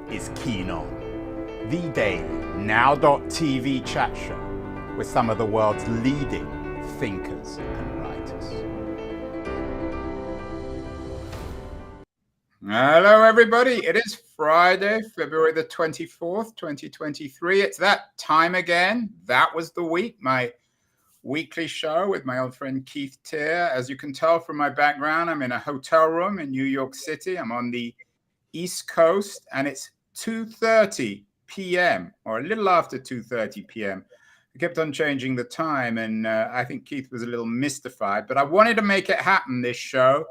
is Keen On, the daily now.tv chat show with some of the world's leading thinkers and writers. Hello, everybody. It is Friday, February the 24th, 2023. It's that time again. That was the week, my weekly show with my old friend Keith Teare. As you can tell from my background, I'm in a hotel room in New York City. I'm on the East Coast, and it's 2:30 p.m. or a little after 2:30 p.m. I kept on changing the time, and I think Keith was a little mystified, but I wanted to make it happen, this show,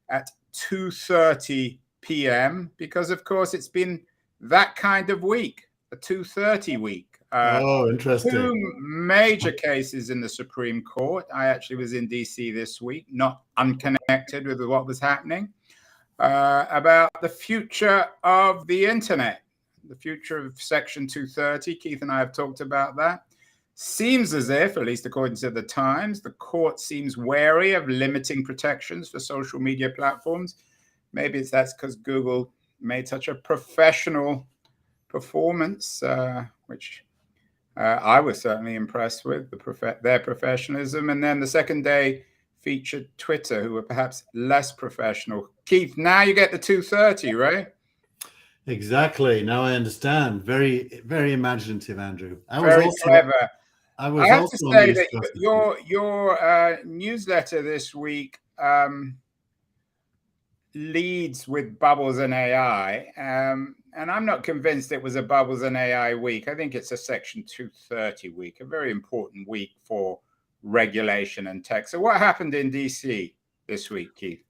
at 2:30 p.m. because, of course, it's been that kind of week, a 2:30 week. Interesting. Two major cases in the Supreme Court. I actually was in D.C. this week, not unconnected with what was happening. About the future of the internet, the future of Section 230. Keith and I have talked about that. Seems as if, at least according to the Times, the court seems wary of limiting protections for social media platforms. Maybe that's because Google made such a professional performance, which I was certainly impressed with, their professionalism. And then the second day featured Twitter, who were perhaps less professional. Keith, now you get the 2:30, right? Exactly. Now I understand. Very, very imaginative, Andrew. Very clever. I have to say that your newsletter this week leads with Bubbles and AI, and I'm not convinced it was a Bubbles and AI week. I think it's a Section 230 week, a very important week for regulation and tech. So what happened in DC this week, Keith?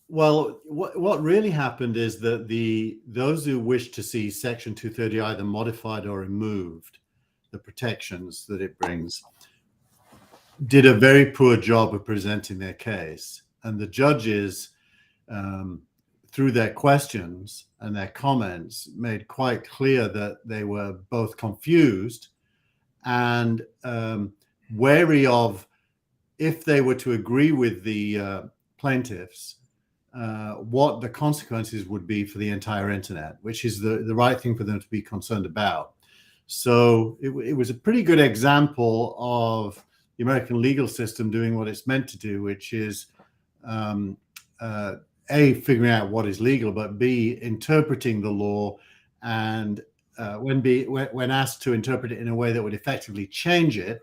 Well, what really happened is that those who wish to see Section 230 either modified or removed, the protections that it brings, did a very poor job of presenting their case. And the judges, through their questions and their comments, made quite clear that they were both confused and wary of, if they were to agree with the plaintiffs, what the consequences would be for the entire internet, which is the right thing for them to be concerned about. So it was a pretty good example of the American legal system doing what it's meant to do, which is A, figuring out what is legal, but B, interpreting the law, and when asked to interpret it in a way that would effectively change it,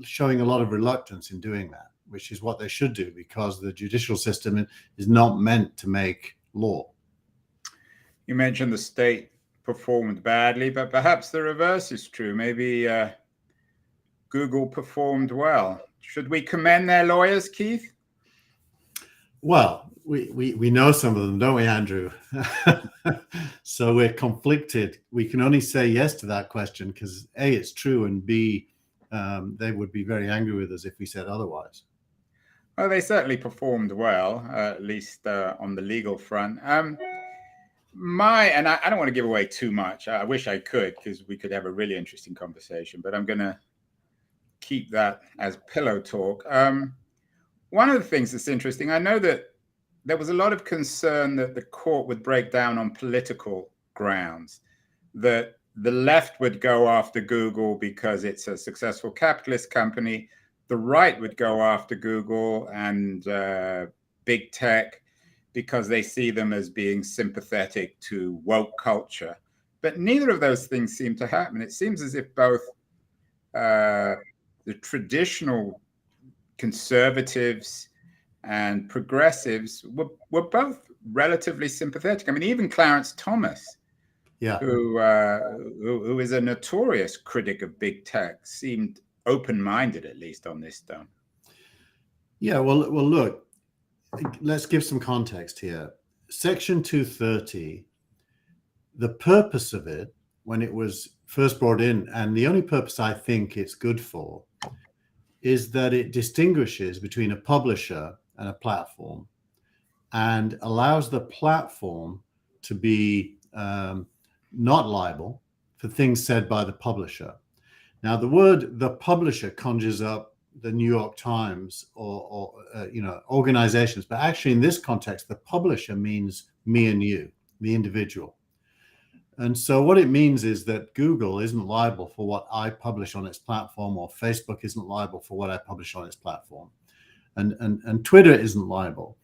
showing a lot of reluctance in doing that, which is what they should do, because the judicial system is not meant to make law. You mentioned the state performed badly, but perhaps the reverse is true. Maybe Google performed well. Should we commend their lawyers, Keith? Well, we know some of them, don't we, Andrew? So we're conflicted. We can only say yes to that question because A, it's true, and B, they would be very angry with us if we said otherwise. Well, they certainly performed well, at least on the legal front. I don't want to give away too much. I wish I could, because we could have a really interesting conversation, but I'm going to keep that as pillow talk. One of the things that's interesting, I know that there was a lot of concern that the court would break down on political grounds, that the left would go after Google because it's a successful capitalist company. The right would go after Google and big tech because they see them as being sympathetic to woke culture. But neither of those things seem to happen. It seems as if both the traditional conservatives and progressives were both relatively sympathetic. I mean, even Clarence Thomas, who is a notorious critic of big tech, seemed open-minded, at least on this stuff. Yeah, well, look, let's give some context here. Section 230, the purpose of it when it was first brought in, and the only purpose I think it's good for, is that it distinguishes between a publisher and a platform and allows the platform to be not liable for things said by the publisher. Now, the word "the publisher" conjures up the New York Times or organizations, but actually in this context, the publisher means me and you, the individual. And so what it means is that Google isn't liable for what I publish on its platform, or Facebook isn't liable for what I publish on its platform, and Twitter isn't liable.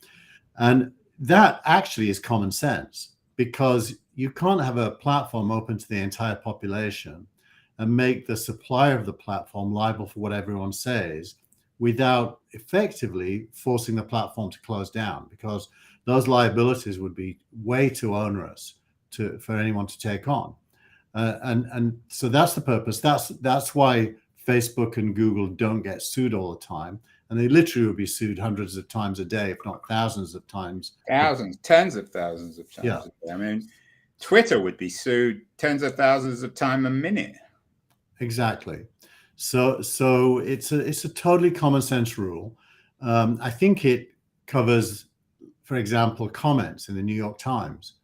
And that actually is common sense, because you can't have a platform open to the entire population and make the supplier of the platform liable for what everyone says without effectively forcing the platform to close down, because those liabilities would be way too onerous for anyone to take on. And so that's the purpose. That's why Facebook and Google don't get sued all the time. And they literally would be sued hundreds of times a day, if not thousands of times. Thousands, tens of thousands of times Yeah. a day. I mean, Twitter would be sued tens of thousands of times a minute. Exactly. So it's a totally common sense rule. I think it covers, for example, comments in the New York Times.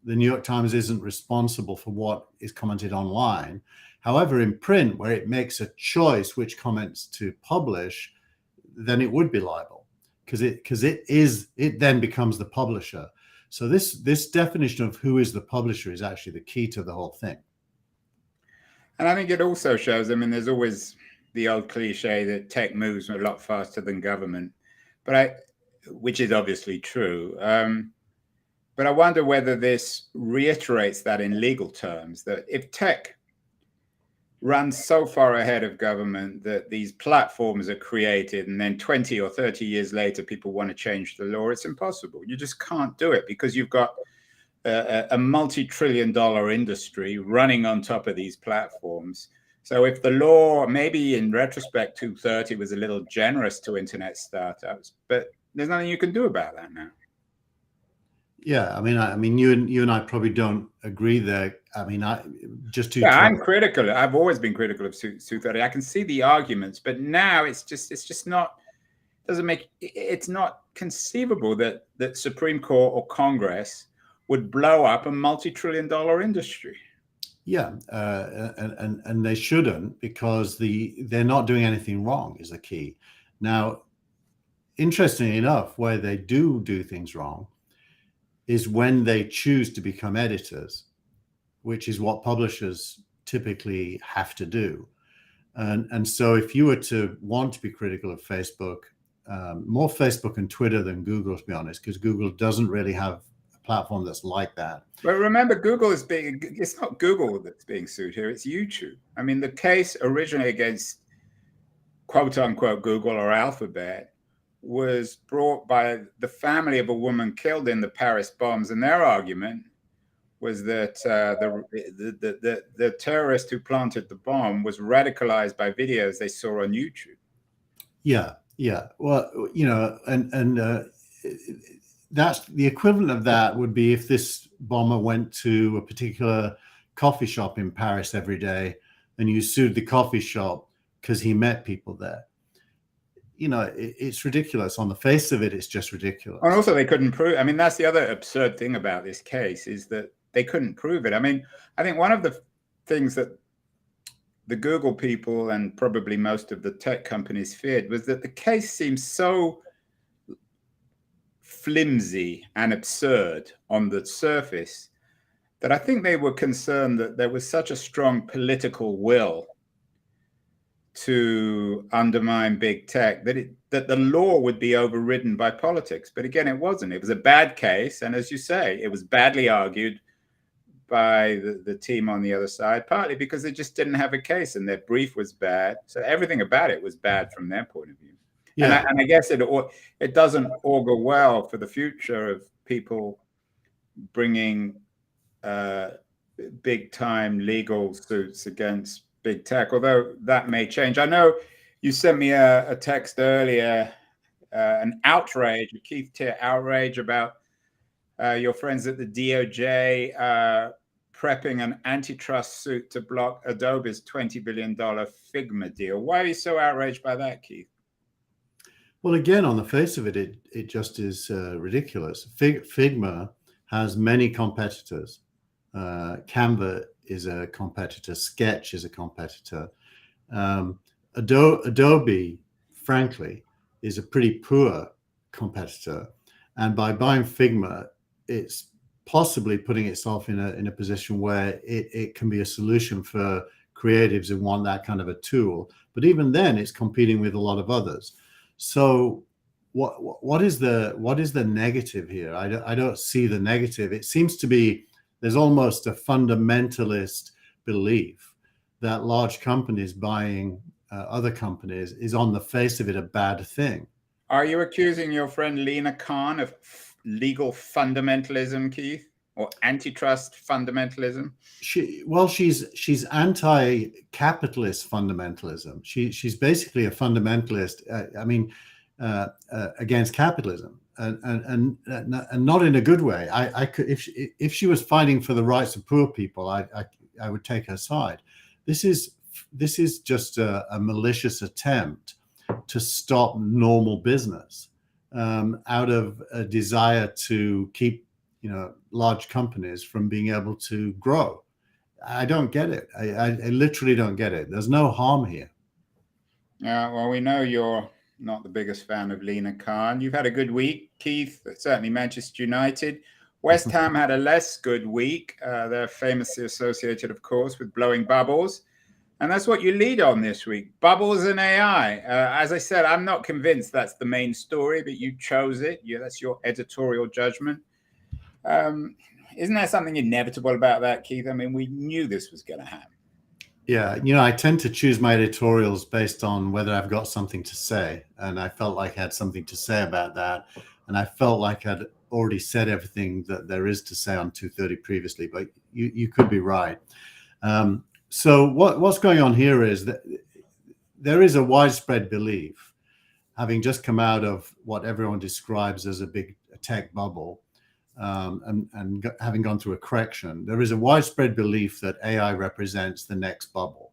The New York Times isn't responsible for what is commented online. However, in print, where it makes a choice which comments to publish, then it would be liable, because it then becomes the publisher. So this definition of who is the publisher is actually the key to the whole thing. And I think it also shows, I mean, there's always the old cliche that tech moves a lot faster than government, which is obviously true. But I wonder whether this reiterates that in legal terms, that if tech runs so far ahead of government that these platforms are created and then 20 or 30 years later people want to change the law, it's impossible. You just can't do it, because you've got a multi-trillion-dollar industry running on top of these platforms. So if the law, maybe in retrospect, 230 was a little generous to internet startups, but there's nothing you can do about that now. Yeah, I mean, you and I probably don't agree there. I mean, I'm critical. I've always been critical of 230. I can see the arguments, but now it's just not. It's not conceivable that Supreme Court or Congress would blow up a multi-trillion-dollar industry. Yeah, and they shouldn't, because they're not doing anything wrong is the key. Now, interestingly enough, where they do things wrong is when they choose to become editors, which is what publishers typically have to do. And so if you were to want to be critical of Facebook, more Facebook and Twitter than Google, to be honest, because Google doesn't really have a platform that's like that. But remember, it's not Google that's being sued here, it's YouTube. I mean, the case originally against quote unquote Google or Alphabet was brought by the family of a woman killed in the Paris bombs, and their argument was that the terrorist who planted the bomb was radicalized by videos they saw on YouTube. Yeah. Well, and that's the equivalent of that would be if this bomber went to a particular coffee shop in Paris every day, and you sued the coffee shop because he met people there. It's ridiculous. On the face of it, it's just ridiculous. And also, they couldn't prove. I mean, that's the other absurd thing about this case, is that they couldn't prove it. I mean, I think one of the things that the Google people and probably most of the tech companies feared was that the case seems so flimsy and absurd on the surface that I think they were concerned that there was such a strong political will to undermine big tech that the law would be overridden by politics. But again, it wasn't. It was a bad case, and as you say, it was badly argued by the team on the other side, partly because they just didn't have a case and their brief was bad. So everything about it was bad from their point of view. Yeah. And I guess it doesn't augur well for the future of people bringing big time legal suits against big tech, although that may change. I know you sent me a text earlier, an outrage, a Keith Tier outrage about your friends at the DOJ prepping an antitrust suit to block Adobe's $20 billion Figma deal. Why are you so outraged by that, Keith? Well, again, on the face of it, it just is ridiculous. Figma has many competitors. Canva is a competitor. Sketch is a competitor. Adobe, frankly, is a pretty poor competitor. And by buying Figma, it's possibly putting itself in a position where it can be a solution for creatives who want that kind of a tool. But even then, it's competing with a lot of others. So what is the negative here? I don't see the negative. It seems to be there's almost a fundamentalist belief that large companies buying other companies is on the face of it a bad thing. Are you accusing your friend Lina Khan of legal fundamentalism, Keith, or antitrust fundamentalism? She's anti-capitalist fundamentalism. She's basically a fundamentalist. Against capitalism, and not in a good way. I could, if she was fighting for the rights of poor people, I would take her side. This is just a malicious attempt to stop normal business out of a desire to keep large companies from being able to grow. I don't get it. I literally don't get it. There's no harm here. Yeah, well, we know you're not the biggest fan of Lina Khan. You've had a good week, Keith. Certainly Manchester United. West Ham had a less good week. They're famously associated, of course, with blowing bubbles. And that's what you lead on this week, bubbles and AI. As I said, I'm not convinced that's the main story, but you chose it. That's your editorial judgment. Isn't there something inevitable about that, Keith? I mean, we knew this was going to happen. Yeah, I tend to choose my editorials based on whether I've got something to say. And I felt like I had something to say about that. And I felt like I'd already said everything that there is to say on 230 previously, but you could be right. So what's going on here is that there is a widespread belief, having just come out of what everyone describes as a big tech bubble, and having gone through a correction, there is a widespread belief that AI represents the next bubble.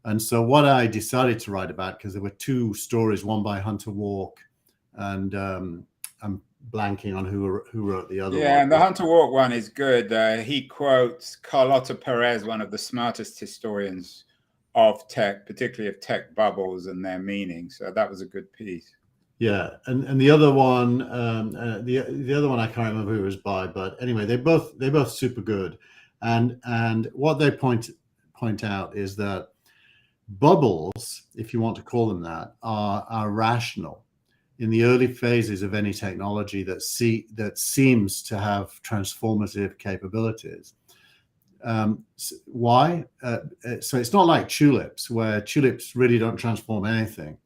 And so what I decided to write about, because there were two stories, one by Hunter Walk, and I'm blanking on who wrote the other one. Yeah, and the Hunter Walk one is good. He quotes Carlota Perez, one of the smartest historians of tech, particularly of tech bubbles and their meaning. So that was a good piece. Yeah, and the other one, the other one I can't remember who it was by, but anyway, they're both super good, and what they point out is that bubbles, if you want to call them that, are rational in the early phases of any technology that seems to have transformative capabilities. Why? So it's not like tulips, where tulips really don't transform anything.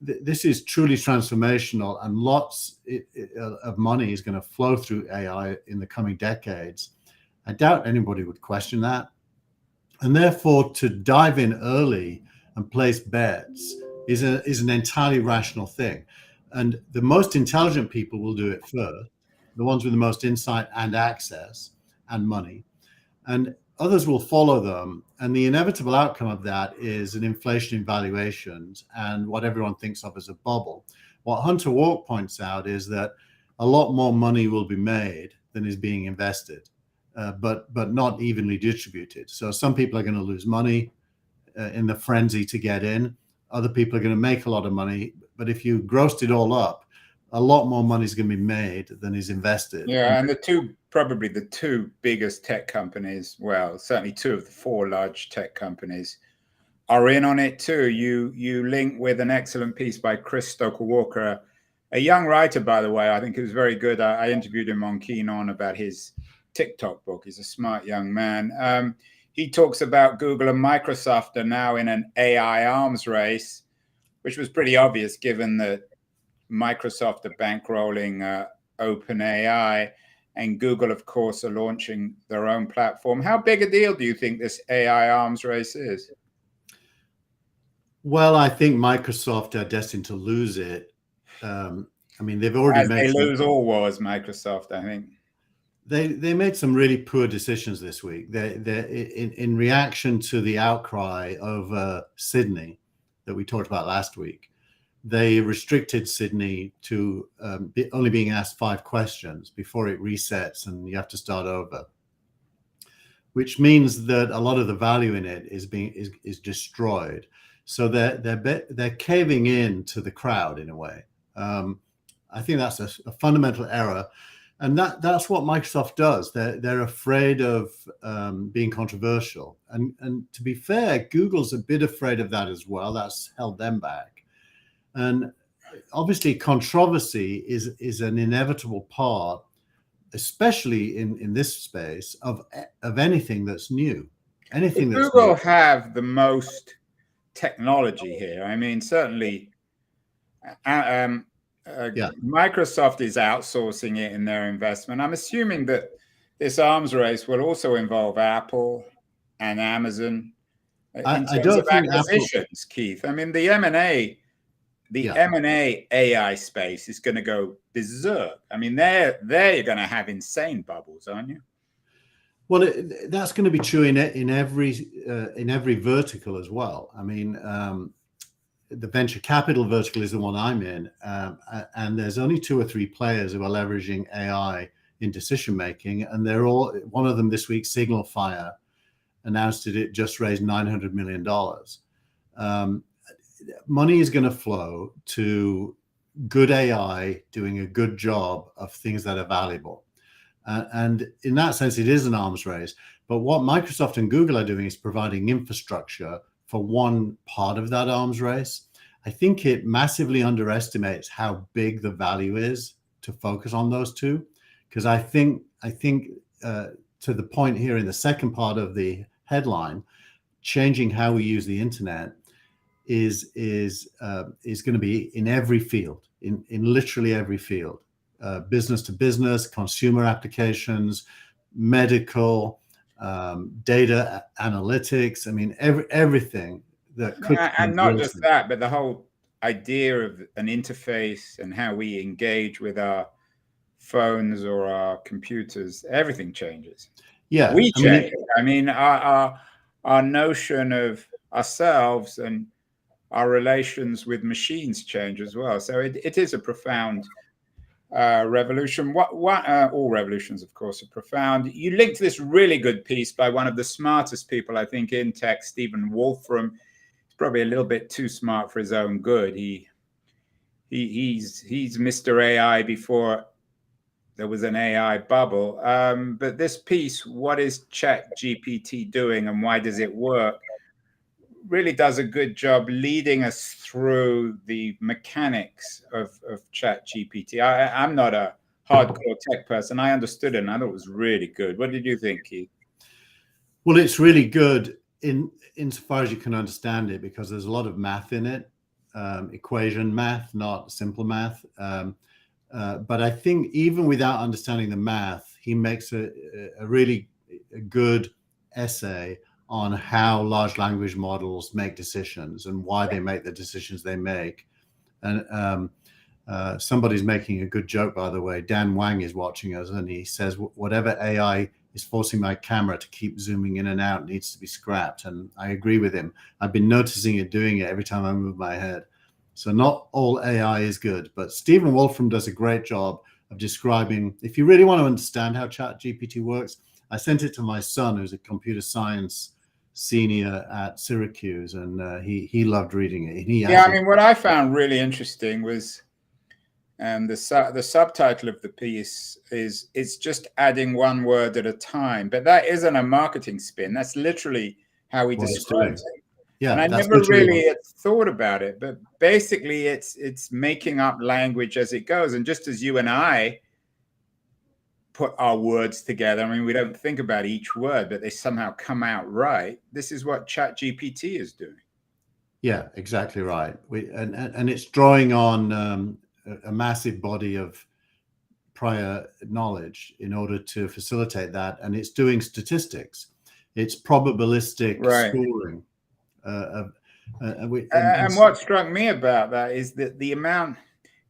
This is truly transformational, and lots of money is going to flow through AI in the coming decades. I doubt anybody would question that. And therefore, to dive in early and place bets is an entirely rational thing. And the most intelligent people will do it first, the ones with the most insight and access and money. And others will follow them, and the inevitable outcome of that is an inflation in valuations and what everyone thinks of as a bubble. What Hunter Walk points out is that a lot more money will be made than is being invested, but not evenly distributed. So some people are going to lose money in the frenzy to get in. Other people are going to make a lot of money, but if you grossed it all up, a lot more money is going to be made than is invested. Yeah, and probably the two biggest tech companies, well, certainly two of the four large tech companies, are in on it too. You link with an excellent piece by Chris Stoker-Walker, a young writer, by the way. I think it was very good. I interviewed him on Keen On about his TikTok book. He's a smart young man. He talks about Google and Microsoft are now in an AI arms race, which was pretty obvious given that Microsoft are bankrolling OpenAI, and Google, of course, are launching their own platform. How big a deal do you think this AI arms race is? Well, I think Microsoft are destined to lose it. I mean, they've already made lose all wars, Microsoft, I think. They made some really poor decisions this week. They in reaction to the outcry of Sydney that we talked about last week. They restricted Sydney to only being asked 5 questions before it resets and you have to start over, which means that a lot of the value in it is destroyed. So they're caving in to the crowd in a way. I think that's a fundamental error. And that's what Microsoft does. They're afraid of being controversial. And to be fair, Google's a bit afraid of that as well. That's held them back. And obviously, controversy is an inevitable part, especially in this space, of anything that's new. Anything that's Google new. have the most technology here. I mean, certainly, Microsoft is outsourcing it in their investment. I'm assuming that this arms race will also involve Apple and Amazon in terms of acquisitions, Keith. I mean, the M&A AI space is going to go berserk. I mean, they're going to have insane bubbles, aren't you? Well, that's going to be true in every vertical as well. I mean, the venture capital vertical is the one I'm in, and there's only 2 or 3 players who are leveraging AI in decision making, and they're all. One of them this week, Signal Fire, announced it just raised $900 million. Money is going to flow to good AI doing a good job of things that are valuable. And in that sense, it is an arms race. But what Microsoft and Google are doing is providing infrastructure for one part of that arms race. I think it massively underestimates how big the value is to focus on those two. Because I think to the point here in the second part of the headline, changing how we use the internet is going to be in every field, in literally every field. Business to business, consumer applications, medical, data analytics. I mean, everything that could. And not just that, but the whole idea of an interface and how we engage with our phones or our computers, everything changes. Yeah, we change. I mean, our notion of ourselves and our relations with machines change as well. So it is a profound revolution. All revolutions, of course, are profound. You linked this really good piece by one of the smartest people, I think, in tech, Stephen Wolfram. He's probably a little bit too smart for his own good. He's Mr. AI before there was an AI bubble. But this piece, what is ChatGPT doing and why does it work, really does a good job leading us through the mechanics of ChatGPT. I'm not a hardcore tech person. I understood it and I thought it was really good. What did you think, Keith? Well, it's really good insofar as you can understand it, because there's a lot of math in it, equation math, not simple math. But I think even without understanding the math, he makes a really good essay on how large language models make decisions and why they make the decisions they make. And somebody's making a good joke, by the way. Dan Wang is watching us, and he says, whatever AI is forcing my camera to keep zooming in and out needs to be scrapped. And I agree with him. I've been noticing it doing it every time I move my head. So not all AI is good, but Stephen Wolfram does a great job of describing, if you really want to understand how ChatGPT works, I sent it to my son, who's a computer science senior at Syracuse, and he loved reading it. I mean, what I found really interesting was the subtitle of the piece is it's just adding one word at a time, but that isn't a marketing spin. That's literally how he describes it. Yeah, and I never really thought about it, but basically it's making up language as it goes. And just as you and I put our words together, I mean, we don't think about each word, but they somehow come out right. This is what ChatGPT is doing. Yeah, exactly right. And it's drawing on a massive body of prior knowledge in order to facilitate that. And it's doing statistics. It's probabilistic scoring. And what struck me about that is that the amount,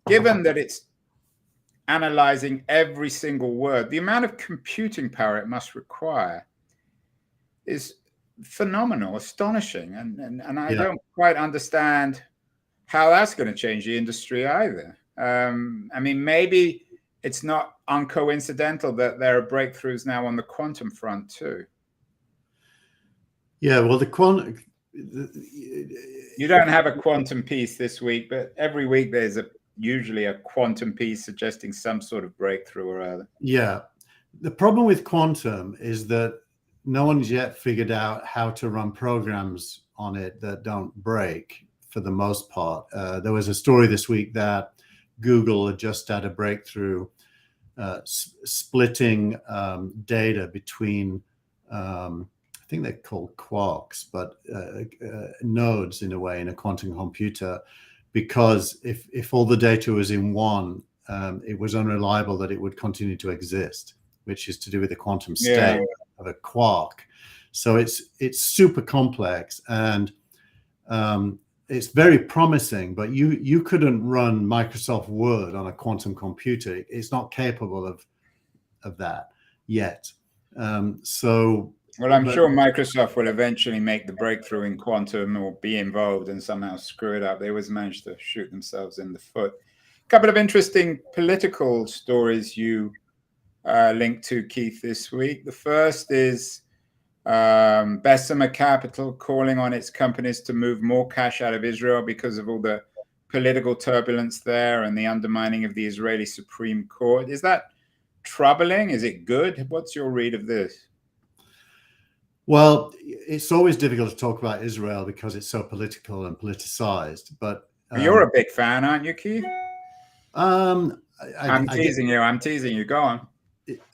given that it's analyzing every single word, the amount of computing power it must require is phenomenal, astonishing. And I don't quite understand how that's going to change the industry either. I mean, maybe it's not uncoincidental that there are breakthroughs now on the quantum front too. Yeah, well, you don't have a quantum piece this week, but every week there's a usually a quantum piece suggesting some sort of breakthrough or other. Yeah. The problem with quantum is that no one's yet figured out how to run programs on it that don't break for the most part. There was a story this week that Google had just had a breakthrough splitting data between, I think they're called quarks, but nodes in a way in a quantum computer, because if all the data was in one, it was unreliable that it would continue to exist, which is to do with the quantum state of a quark. So it's super complex, and it's very promising, but you couldn't run Microsoft Word on a quantum computer. It's not capable of that yet. Well, I'm sure Microsoft will eventually make the breakthrough in quantum or be involved and somehow screw it up. They always manage to shoot themselves in the foot. A couple of interesting political stories you linked to, Keith, this week. The first is Bessemer Capital calling on its companies to move more cash out of Israel because of all the political turbulence there and the undermining of the Israeli Supreme Court. Is that troubling? Is it good? What's your read of this? Well, it's always difficult to talk about Israel because it's so political and politicized. But you're a big fan, aren't you, Keith? I'm teasing you. I'm teasing you. Go on.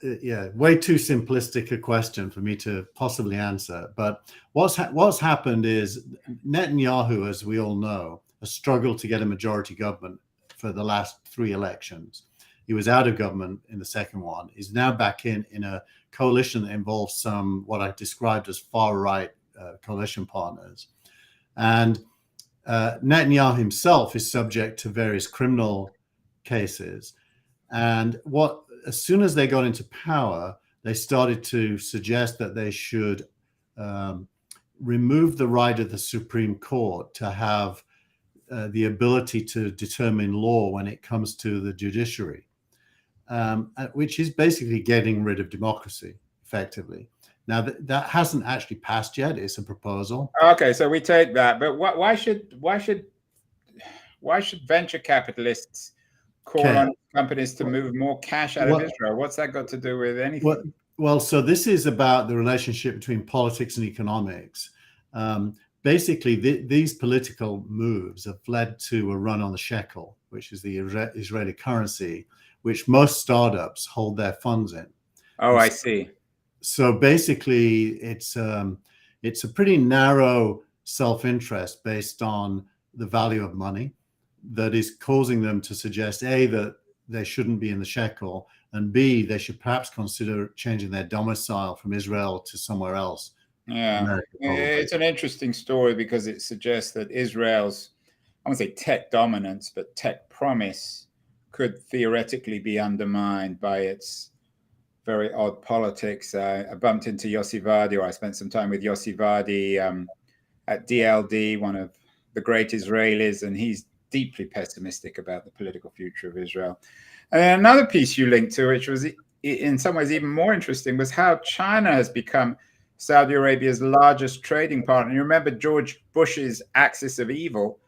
Yeah, way too simplistic a question for me to possibly answer. But what's happened is Netanyahu, as we all know, has struggled to get a majority government for the last 3 elections. He was out of government in the second one. He's now back in a coalition that involves some what I described as far-right coalition partners. And Netanyahu himself is subject to various criminal cases. And as soon as they got into power, they started to suggest that they should remove the right of the Supreme Court to have the ability to determine law when it comes to the judiciary. Which is basically getting rid of democracy, effectively. Now, that hasn't actually passed yet. It's a proposal. Okay, so we take that. But why should venture capitalists call on companies to move more cash out of Israel? What's that got to do with anything? Well, so this is about the relationship between politics and economics. Basically, these political moves have led to a run on the shekel, which is the Israeli currency, which most startups hold their funds in. Oh, I see. So basically, it's a pretty narrow self-interest based on the value of money that is causing them to suggest, A, that they shouldn't be in the shekel, and B, they should perhaps consider changing their domicile from Israel to somewhere else. Yeah, America, it's an interesting story because it suggests that Israel's, I won't say tech dominance, but tech promise could theoretically be undermined by its very odd politics. I bumped into Yossi Vardi, or I spent some time with Yossi Vardi at DLD, one of the great Israelis, and he's deeply pessimistic about the political future of Israel. And then another piece you linked to, which was in some ways even more interesting, was how China has become Saudi Arabia's largest trading partner. You remember George Bush's axis of evil.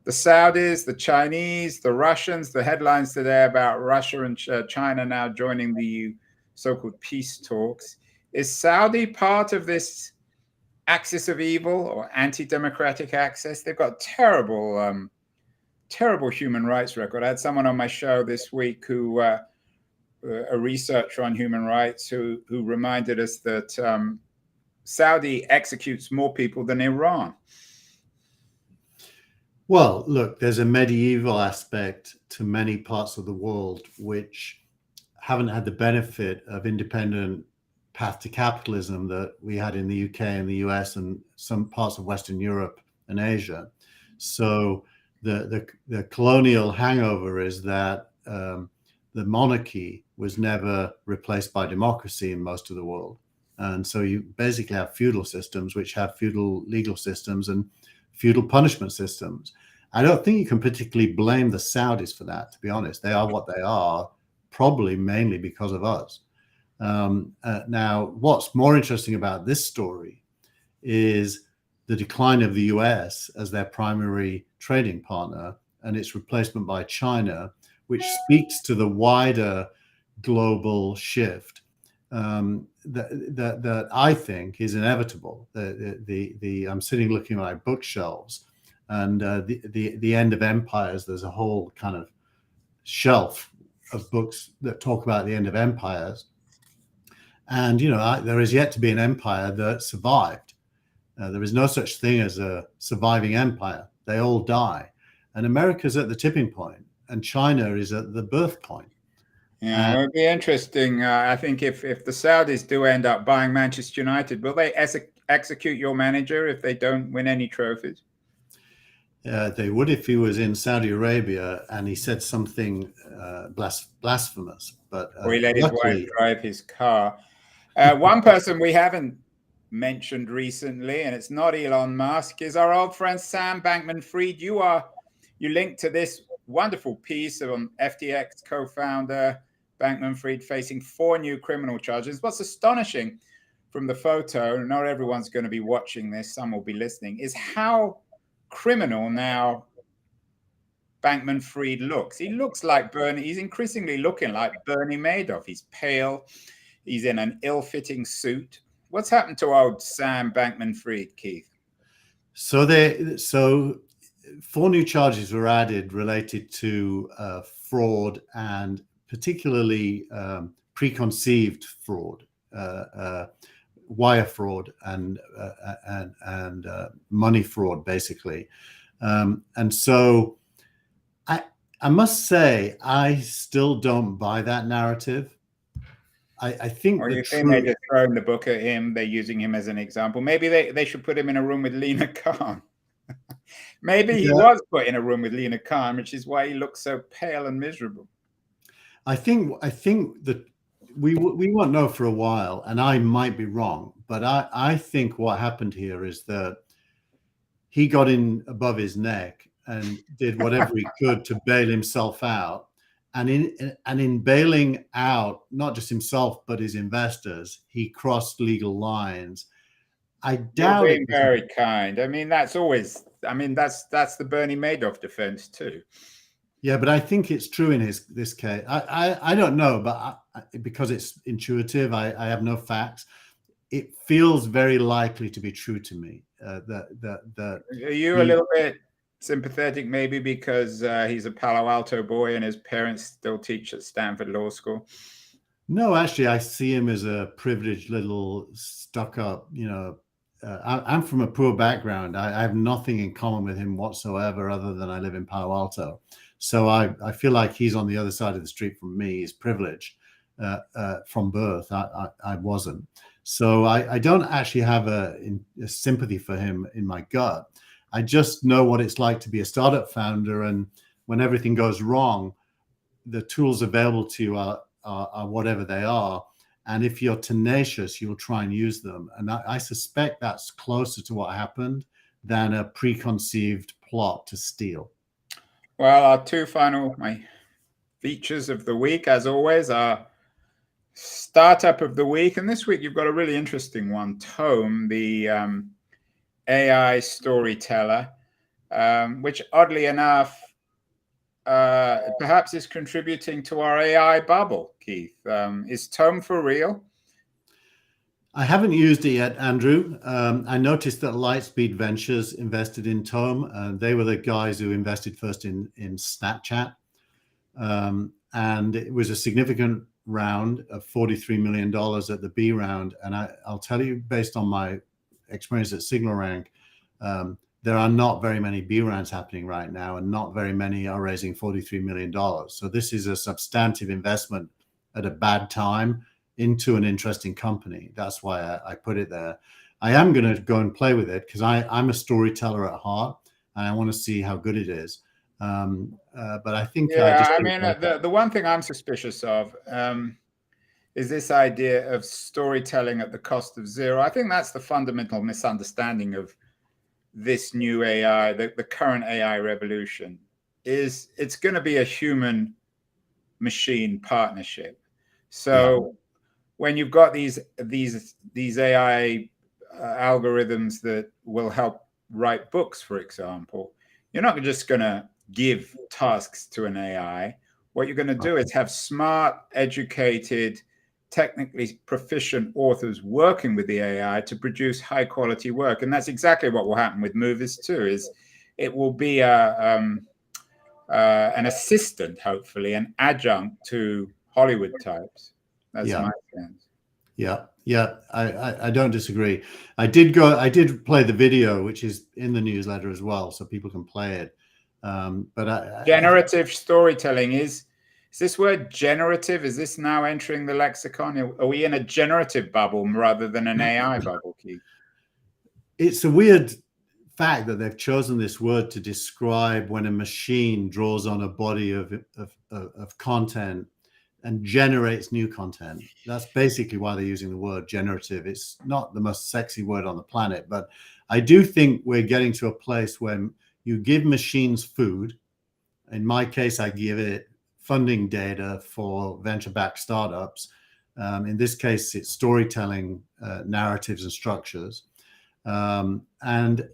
The Saudis, the Chinese, the Russians, the headlines today about Russia and China now joining the so-called peace talks. Is Saudi part of this axis of evil or anti-democratic axis? They've got terrible human rights record. I had someone on my show this week who, a researcher on human rights, who reminded us that Saudi executes more people than Iran. Well, look, there's a medieval aspect to many parts of the world which haven't had the benefit of independent path to capitalism that we had in the UK and the US and some parts of Western Europe and Asia. So the colonial hangover is that the monarchy was never replaced by democracy in most of the world. And so you basically have feudal systems which have feudal legal systems and feudal punishment systems. I don't think you can particularly blame the Saudis for that, to be honest. They are what they are, probably mainly because of us. Now, what's more interesting about this story is the decline of the US as their primary trading partner and its replacement by China, which speaks to the wider global shift that I think is inevitable. I'm sitting looking at my bookshelves, and the end of empires. There's a whole kind of shelf of books that talk about the end of empires, and there is yet to be an empire that survived. There is no such thing as a surviving empire. They all die, and America's at the tipping point, and China is at the birth point. Yeah, it would be interesting. I think if the Saudis do end up buying Manchester United, will they execute your manager if they don't win any trophies? They would if he was in Saudi Arabia and he said something blasphemous. But or he let his wife drive his car. One person we haven't mentioned recently, and it's not Elon Musk, is our old friend Sam Bankman-Fried. You linked to this wonderful piece on FTX co-founder Bankman-Fried facing 4 new criminal charges. What's astonishing from the photo, not everyone's going to be watching this, some will be listening, is how criminal now Bankman-Fried looks. He looks like Bernie. He's increasingly looking like Bernie Madoff. He's pale. He's in an ill-fitting suit. What's happened to old Sam Bankman-Fried, Keith? So 4 new charges were added related to fraud, and particularly preconceived fraud, wire fraud, and money fraud, basically. And so I must say, I still don't buy that narrative. I think or you think they're just throwing the book at him, they're using him as an example. Maybe they should put him in a room with Lina Khan. Maybe he was put in a room with Lina Khan, which is why he looks so pale and miserable. I think that we won't know for a while, and I might be wrong, but I think what happened here is that he got in above his neck and did whatever he could to bail himself out. And in bailing out, not just himself, but his investors, he crossed legal lines. I doubt You're being very kind. I mean, that's the Bernie Madoff defense too. Yeah, but I think it's true in this case. I don't know, but because it's intuitive, I have no facts. It feels very likely to be true to me. Are you a little bit sympathetic, maybe because he's a Palo Alto boy and his parents still teach at Stanford Law School? No, actually, I see him as a privileged little stuck-up. I'm from a poor background. I have nothing in common with him whatsoever, other than I live in Palo Alto. So I feel like he's on the other side of the street from me. He's privileged from birth. I wasn't. So I don't actually have a sympathy for him in my gut. I just know what it's like to be a startup founder, and when everything goes wrong, the tools available to you are whatever they are. And if you're tenacious, you'll try and use them. And I suspect that's closer to what happened than a preconceived plot to steal. Well, our my features of the week, as always, are startup of the week. And this week, you've got a really interesting one, Tome, the AI storyteller, which oddly enough, perhaps is contributing to our AI bubble, Keith. Is Tome for real? I haven't used it yet, Andrew. I noticed that Lightspeed Ventures invested in Tome. They were the guys who invested first in Snapchat. And it was a significant round of $43 million at the B round. And I'll tell you, based on my experience at SignalRank, there are not very many B rounds happening right now, and not very many are raising $43 million. So this is a substantive investment at a bad time into an interesting company. That's why I put it there. I am going to go and play with it because I'm a storyteller at heart, and I want to see how good it is. But I think the one thing I'm suspicious of is this idea of storytelling at the cost of zero. I think that's the fundamental misunderstanding of this new AI, the current AI revolution. Is it's going to be a human machine partnership. So when you've got these AI algorithms that will help write books, for example, you're not just going to give tasks to an AI. What you're going to do is have smart, educated, technically proficient authors working with the AI to produce high quality work. And that's exactly what will happen with movies too, is it will be an assistant, hopefully, an adjunct to Hollywood types. That's my sense. Yeah, I don't disagree. I did play the video, which is in the newsletter as well, so people can play it. But generative storytelling is this word generative? Is this now entering the lexicon? Are we in a generative bubble rather than an AI bubble, Keith? It's a weird fact that they've chosen this word to describe when a machine draws on a body of content and generates new content. That's basically why they're using the word generative. It's not the most sexy word on the planet, but I do think we're getting to a place when you give machines food. In my case, I give it funding data for venture-backed startups. In this case, it's storytelling narratives and structures. And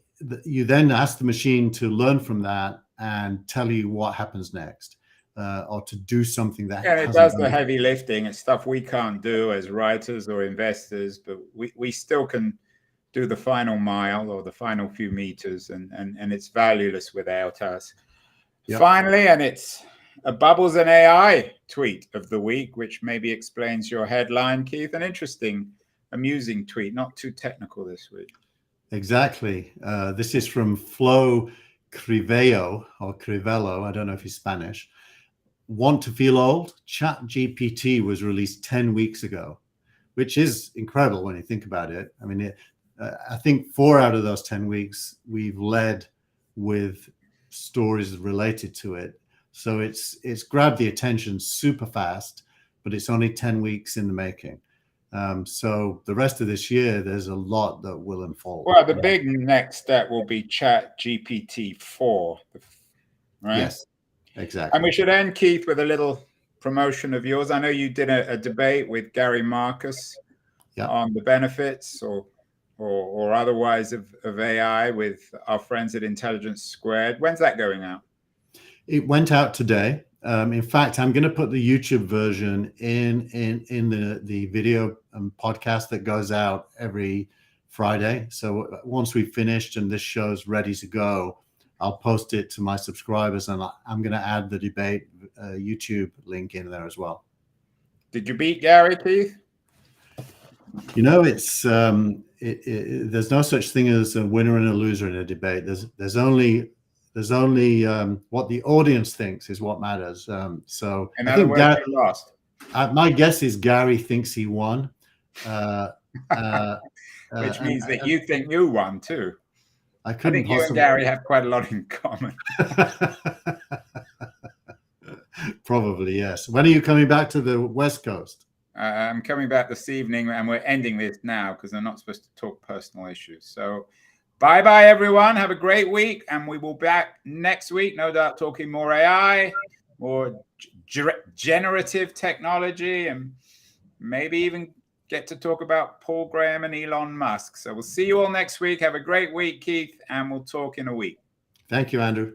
you then ask the machine to learn from that and tell you what happens next. Or to do something that it does the heavy lifting. It's stuff we can't do as writers or investors, but we still can do the final mile or the final few meters, and it's valueless without us. Yep. Finally, and it's a Bubbles and AI tweet of the week, which maybe explains your headline, Keith. An interesting, amusing tweet, not too technical this week. Exactly. This is from Flo Crivello, or Crivello. I don't know if he's Spanish. Want to feel old? ChatGPT was released 10 weeks ago, which is incredible when you think about it. I mean, I think 4 out of those 10 weeks we've led with stories related to it. So it's grabbed the attention super fast, but it's only 10 weeks in the making. So the rest of this year, there's a lot that will unfold. Well, the big next step will be ChatGPT 4, right? Yes, exactly. And we should end, Keith, with a little promotion of yours. I know you did a debate with Gary Marcus on the benefits or otherwise of AI with our friends at Intelligence Squared. When's that going out? It went out today. In fact, I'm going to put the YouTube version in the video podcast that goes out every Friday. So once we've finished and this show's ready to go, I'll post it to my subscribers, and I'm going to add the debate YouTube link in there as well. Did you beat Gary, Keith? You know, it's there's no such thing as a winner and a loser in a debate. There's only what the audience thinks is what matters. So in other words, Gary lost. My guess is Gary thinks he won, which means that you think you won too. I think you and Gary have quite a lot in common. Probably, yes. When are you coming back to the West Coast? I'm coming back this evening, and we're ending this now because I'm not supposed to talk personal issues. So bye-bye, everyone. Have a great week, and we will be back next week, no doubt, talking more AI, more generative technology, and maybe even get to talk about Paul Graham and Elon Musk. So we'll see you all next week. Have a great week, Keith, and we'll talk in a week. Thank you, Andrew.